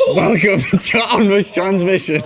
Welcome to ONRUSH Transmission.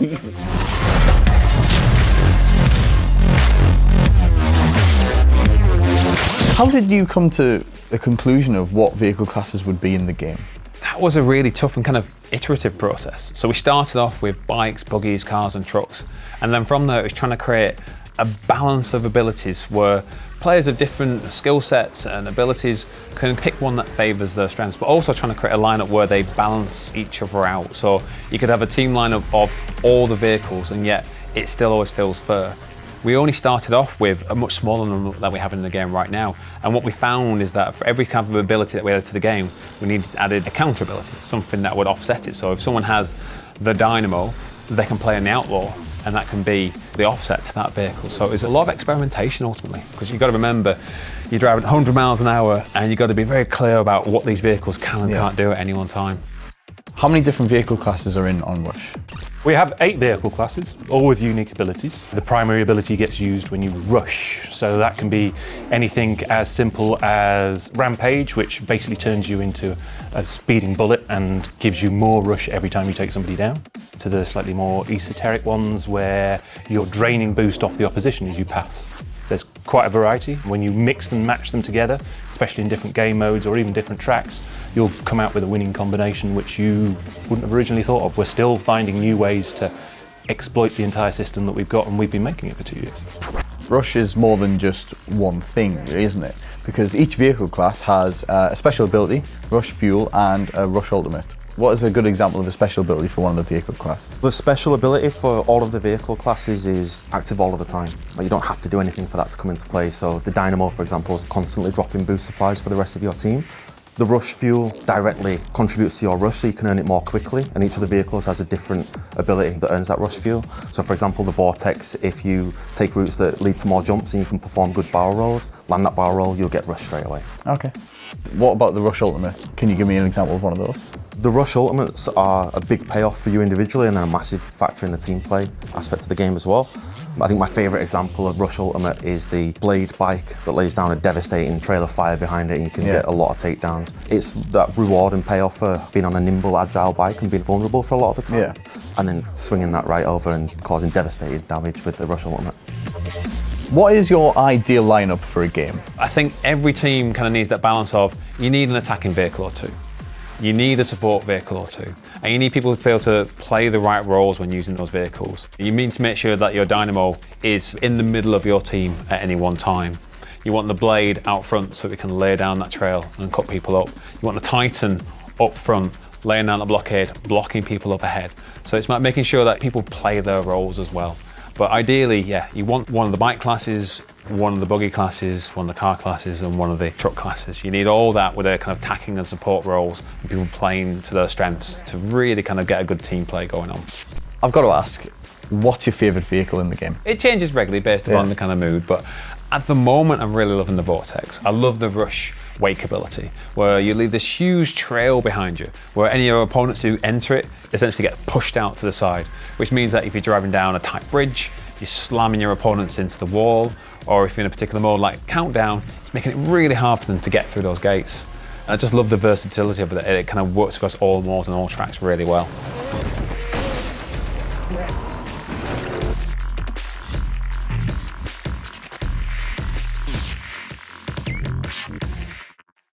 How did you come to the conclusion of what vehicle classes would be in the game? That was a really tough and kind of iterative process. So we started off with bikes, buggies, cars and trucks. And then from there, it was trying to create a balance of abilities where players of different skill sets and abilities can pick one that favours their strengths, but also trying to create a lineup where they balance each other out. So you could have a team lineup of all the vehicles and yet it still always feels fair. We only started off with a much smaller number that we have in the game right now. And what we found is that for every kind of ability that we added to the game, we needed to add a counter ability, something that would offset it. So if someone has the Dynamo, they can play in the Outlaw, and that can be the offset to that vehicle. So it's a lot of experimentation ultimately, because you've got to remember, you're driving 100 miles an hour and you've got to be very clear about what these vehicles can and can't do at any one time. How many different vehicle classes are in ONRUSH? We have 8 vehicle classes, all with unique abilities. The primary ability gets used when you rush, so that can be anything as simple as Rampage, which basically turns you into a speeding bullet and gives you more rush every time you take somebody down, to the slightly more esoteric ones where you're draining boost off the opposition as you pass. There's quite a variety. When you mix and match them together, especially in different game modes or even different tracks, you'll come out with a winning combination which you wouldn't have originally thought of. We're still finding new ways to exploit the entire system that we've got, and we've been making it for 2 years. Rush is more than just one thing, really, isn't it? Because each vehicle class has a special ability, Rush Fuel, and a Rush Ultimate. What is a good example of a special ability for one of the vehicle classes? The special ability for all of the vehicle classes is active all of the time. Like, you don't have to do anything for that to come into play. So the Dynamo, for example, is constantly dropping boost supplies for the rest of your team. The Rush Fuel directly contributes to your rush, so you can earn it more quickly, and each of the vehicles has a different ability that earns that Rush Fuel. So for example, the Vortex, if you take routes that lead to more jumps and you can perform good barrel rolls, land that barrel roll, you'll get rush straight away. Okay. What about the Rush Ultimate? Can you give me an example of one of those? The Rush Ultimates are a big payoff for you individually and then a massive factor in the team play aspect of the game as well. I think my favourite example of Rush Ultimate is the Blade bike that lays down a devastating trail of fire behind it and you can get a lot of takedowns. It's that reward and payoff for being on a nimble, agile bike and being vulnerable for a lot of the time. And then swinging that right over and causing devastating damage with the Rush Ultimate. What is your ideal lineup for a game? I think every team kind of needs that balance of, you need an attacking vehicle or two. You need a support vehicle or two, and you need people to be able to play the right roles when using those vehicles. You need to make sure that your Dynamo is in the middle of your team at any one time. You want the Blade out front so it can lay down that trail and cut people up. You want the Titan up front, laying down the blockade, blocking people up ahead. So it's about making sure that people play their roles as well. But ideally, you want one of the bike classes, one of the buggy classes, one of the car classes, and one of the truck classes. You need all that with their kind of attacking and support roles, and people playing to their strengths to really kind of get a good team play going on. I've got to ask, what's your favourite vehicle in the game? It changes regularly based upon the kind of mood, but at the moment I'm really loving the Vortex. I love the Rush wake ability, where you leave this huge trail behind you, where any of your opponents who enter it essentially get pushed out to the side, which means that if you're driving down a tight bridge, you're slamming your opponents into the wall, or if you're in a particular mode like Countdown, it's making it really hard for them to get through those gates. And I just love the versatility of it. It kind of works across all modes and all tracks really well.